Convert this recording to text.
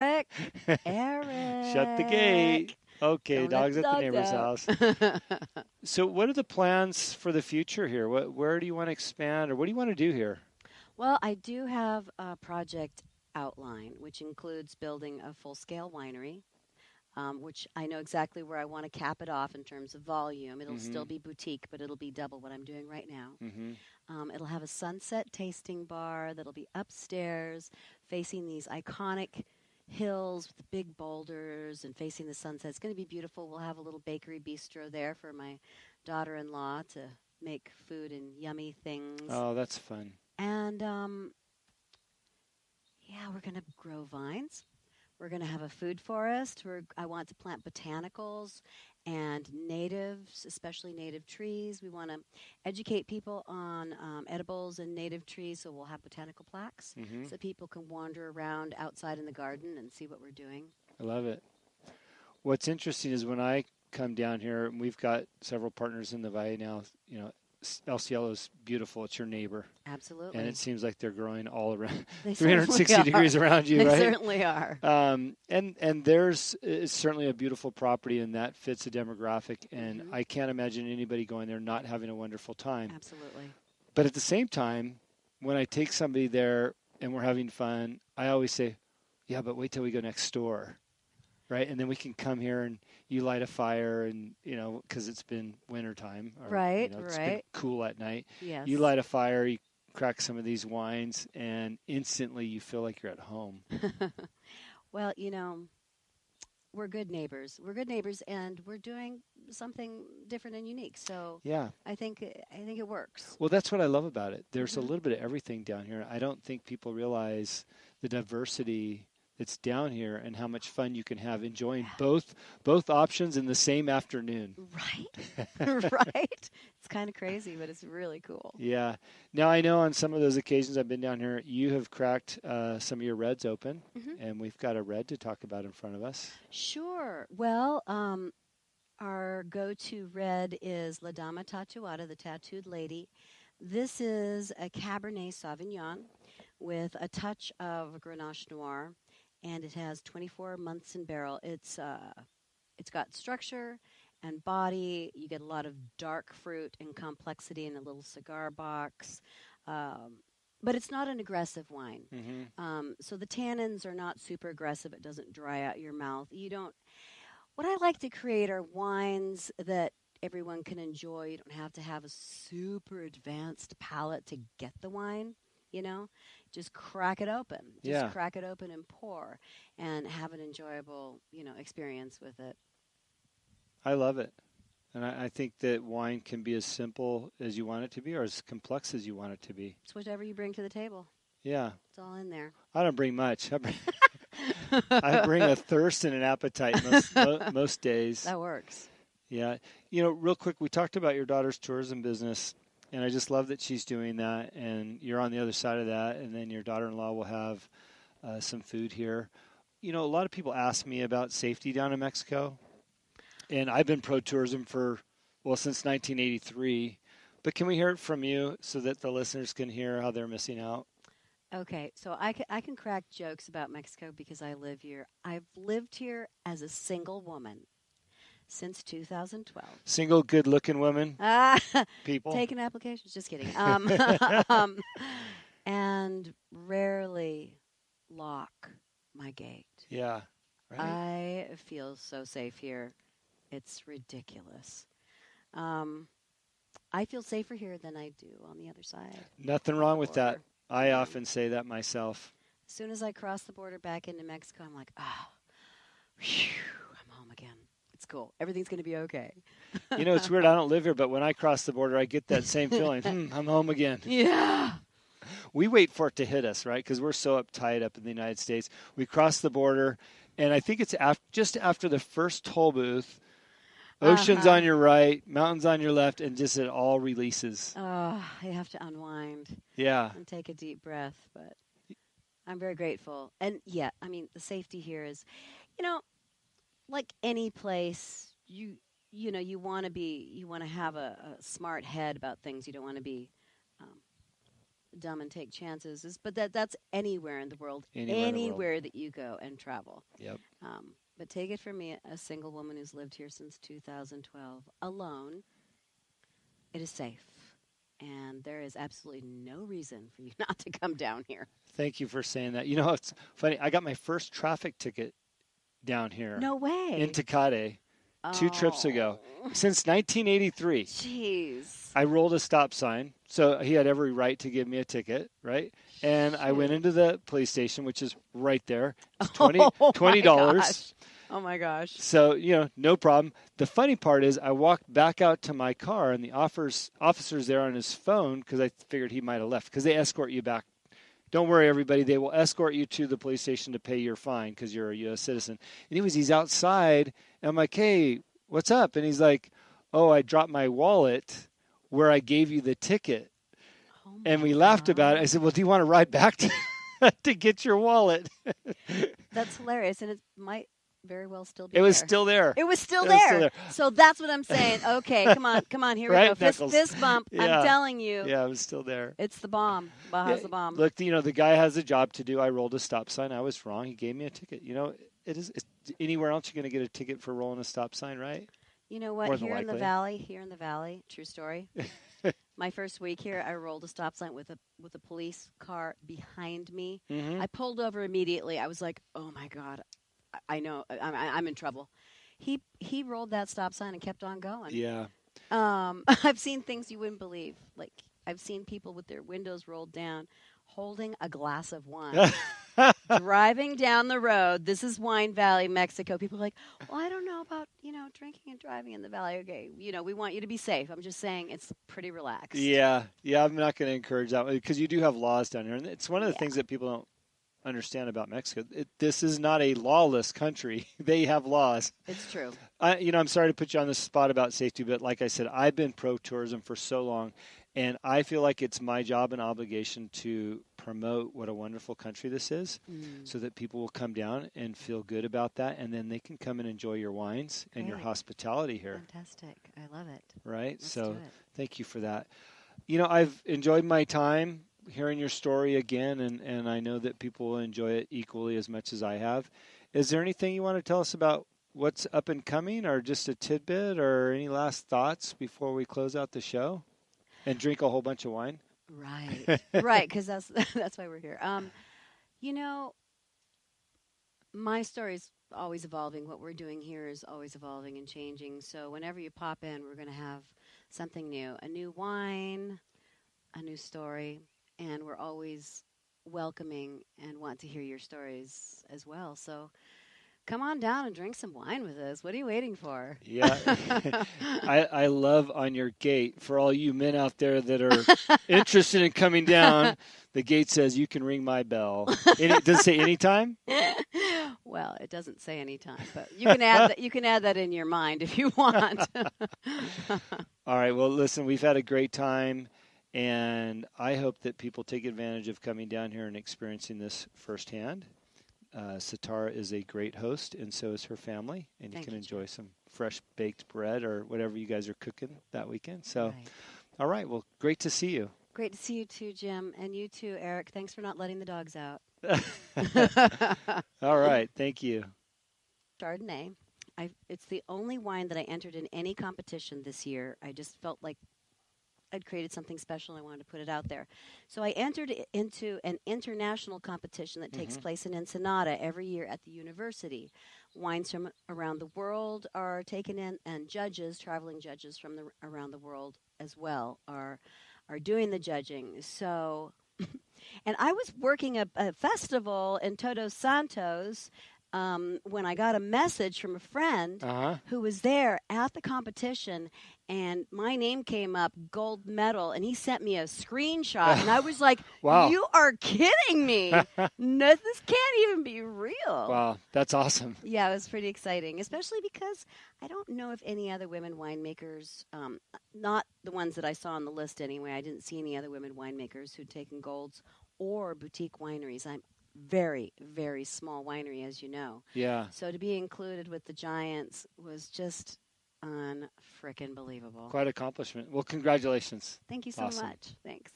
Eric, Shut the gate. Eric. Okay, Don't let dog's the at the dogs neighbor's out. house. So, what are the plans for the future here? Where do you want to expand, or what do you want to do here? Well, I do have a project outline, which includes building a full-scale winery, which I know exactly where I want to cap it off in terms of volume. It'll Mm-hmm. still be boutique, but it'll be double what I'm doing right now. Mm-hmm. It'll have a sunset tasting bar that'll be upstairs, facing these iconic hills with the big boulders and facing the sunset. It's going to be beautiful. We'll have a little bakery bistro there for my daughter-in-law to make food and yummy things. Oh, that's fun. And yeah, we're going to grow vines. We're going to have a food forest. I want to plant botanicals and natives, especially native trees. We want to educate people on edibles and native trees, so we'll have botanical plaques Mm-hmm. so people can wander around outside in the garden and see what we're doing. I love it. What's interesting is when I come down here, and we've got several partners in the Valle now. El Cielo's beautiful. It's your neighbor, and it Absolutely. seems like they're growing all around, They certainly 360 are. degrees around you, They right? certainly are. And there's is certainly a beautiful property, and that fits a demographic. And Hmm. I can't imagine anybody going there not having a wonderful time. Absolutely. But at the same time, when I take somebody there and we're having fun, I always say, "Yeah, but wait till we go next door." Right, and then we can come here and you light a fire, and because it's been wintertime, or Right, it's been right. cool at night. Yes. You light a fire, you crack some of these wines, and instantly you feel like you're at home. Well, we're good neighbors. We're good neighbors, and we're doing something different and unique. So Yeah. I think it works. Well, that's what I love about it. There's a Hmm. little bit of everything down here. I don't think people realize the diversity that's down here and how much fun you can have enjoying both options in the same afternoon. Right, right. It's kind of crazy, but it's really cool. Yeah. Now I know on some of those occasions I've been down here, you have cracked some of your reds open, Hmm. and we've got a red to talk about in front of us. Sure. Well, our go-to red is La Dama Tatuata, the tattooed lady. This is a Cabernet Sauvignon with a touch of Grenache Noir, and it has 24 months in barrel. It's got structure and body. You get a lot of dark fruit and complexity in a little cigar box. But it's not an aggressive wine. Mm-hmm. So the tannins are not super aggressive. It doesn't dry out your mouth. You don't. What I like to create are wines that everyone can enjoy. You don't have to have a super advanced palate to get the wine. You know, just crack it open. Just Yeah, crack it open and pour, and have an enjoyable, experience with it. I love it. And I think that wine can be as simple as you want it to be or as complex as you want it to be. It's whatever you bring to the table. Yeah. It's all in there. I don't bring much. I bring a thirst and an appetite most days. That works. Yeah. Real quick, we talked about your daughter's tourism business, and I just love that she's doing that, and you're on the other side of that, and then your daughter-in-law will have some food here. A lot of people ask me about safety down in Mexico, and I've been pro-tourism since 1983. But can we hear it from you so that the listeners can hear how they're missing out? Okay, so I can crack jokes about Mexico because I live here. I've lived here as a single woman since 2012. Single, good-looking women, Ah, people. taking applications. Just kidding. Um, and rarely lock my gate. Yeah, right? I feel so safe here. It's ridiculous. Um, I feel safer here than I do on the other side Nothing of the wrong with that. border. I Yeah. often say that myself. As soon as I cross the border back into Mexico, I'm like, phew, I'm home again. It's cool. Everything's going to be okay. It's weird. I don't live here, but when I cross the border, I get that same feeling. I'm home again. Yeah. We wait for it to hit us, right? Because we're so uptight up in the United States. We cross the border, and I think it's just after the first toll booth, ocean's Uh-huh. on your right, mountains on your left, and just it all releases. Oh, I have to unwind Yeah. and take a deep breath, but I'm very grateful. And yeah, I mean, the safety here is, you know, like any place, you want to have a smart head about things. You don't want to be um, dumb and take chances. But that's anywhere in the world, Anywhere in the world. anywhere that you go and travel. Yep. But take it from me, a single woman who's lived here since 2012, alone, it is safe. And there is absolutely no reason for you not to come down here. Thank you for saying that. You know, it's funny. I got my first traffic ticket down here. No way. In Tecate 2 trips ago. Oh. Since 1983. Jeez. I rolled a stop sign. So he had every right to give me a ticket, right? And I went into the police station, which is right there. It's $20. Oh, my gosh. So, no problem. The funny part is I walked back out to my car, and the officer's there on his phone because I figured he might have left because they escort you back. Don't worry, everybody. They will escort you to the police station to pay your fine because you're a U.S. citizen. Anyways, he's outside, and I'm like, hey, what's up? And he's like, oh, I dropped my wallet where I gave you the ticket. Oh, and we laughed about it. I said, well, do you want to ride back to get your wallet? That's hilarious, and it might very well still be It was there. still there. It was still there. So that's what I'm saying. Okay, come on, here right, we go. Fist bump. Yeah. I'm telling you. Yeah, it was still there. It's the bomb. Baja's the bomb. Look, the guy has a job to do. I rolled a stop sign. I was wrong. He gave me a ticket. It's anywhere else you're going to get a ticket for rolling a stop sign, right? You know what? Here in the valley, true story. My first week here, I rolled a stop sign with a police car behind me. Mm-hmm. I pulled over immediately. I was like, oh my God. I know I'm in trouble. He rolled that stop sign and kept on going. Yeah. I've seen things you wouldn't believe. Like I've seen people with their windows rolled down, holding a glass of wine, driving down the road. This is Wine Valley, Mexico. People are like, well, I don't know about drinking and driving in the valley. Okay, we want you to be safe. I'm just saying it's pretty relaxed. Yeah. I'm not going to encourage that because you do have laws down here, and it's one of the things that people don't understand about Mexico. This is not a lawless country. They have laws. It's true. I'm sorry to put you on the spot about safety, but like I said, I've been pro-tourism for so long, and I feel like it's my job and obligation to promote what a wonderful country this is so that people will come down and feel good about that, and then they can come and enjoy your wines and your hospitality here. Fantastic. I love it. Right? Let's So do it. thank you for that. I've enjoyed my time hearing your story again, and I know that people will enjoy it equally as much as I have. Is there anything you want to tell us about what's up and coming, or just a tidbit, or any last thoughts before we close out the show and drink a whole bunch of wine? Right, right, because that's why we're here. My story's always evolving. What we're doing here is always evolving and changing. So whenever you pop in, we're going to have something new, a new wine, a new story. And we're always welcoming and want to hear your stories as well. So come on down and drink some wine with us. What are you waiting for? Yeah. I love on your gate, for all you men out there that are interested in coming down, the gate says you can ring my bell. Does it say anytime? Well, it doesn't say anytime, but you can add that. You can add that in your mind if you want. All right. Well, listen, we've had a great time. And I hope that people take advantage of coming down here and experiencing this firsthand. Sitara is a great host, and so is her family. And you can enjoy some fresh baked bread or whatever you guys are cooking that weekend. So, all right. Well, great to see you. Great to see you too, Jim. And you too, Eric. Thanks for not letting the dogs out. All right. Thank you. Chardonnay. It's the only wine that I entered in any competition this year. I just felt like I'd created something special and I wanted to put it out there. So I entered into an international competition that takes place in Ensenada every year at the university. Wines from around the world are taken in, and traveling judges from around the world as well are doing the judging. So, and I was working a festival in Todos Santos when I got a message from a friend who was there at the competition, and my name came up, gold medal, and he sent me a screenshot, and I was like, wow. You are kidding me. No, this can't even be real. Wow, that's awesome. Yeah, it was pretty exciting, especially because I don't know if any other women winemakers, not the ones that I saw on the list anyway, I didn't see any other women winemakers who'd taken golds or boutique wineries. I'm very, very small winery, as you know. Yeah. So to be included with the giants was just unfrickin' believable. Quite accomplishment. Well, congratulations. Thank you so much. Thanks.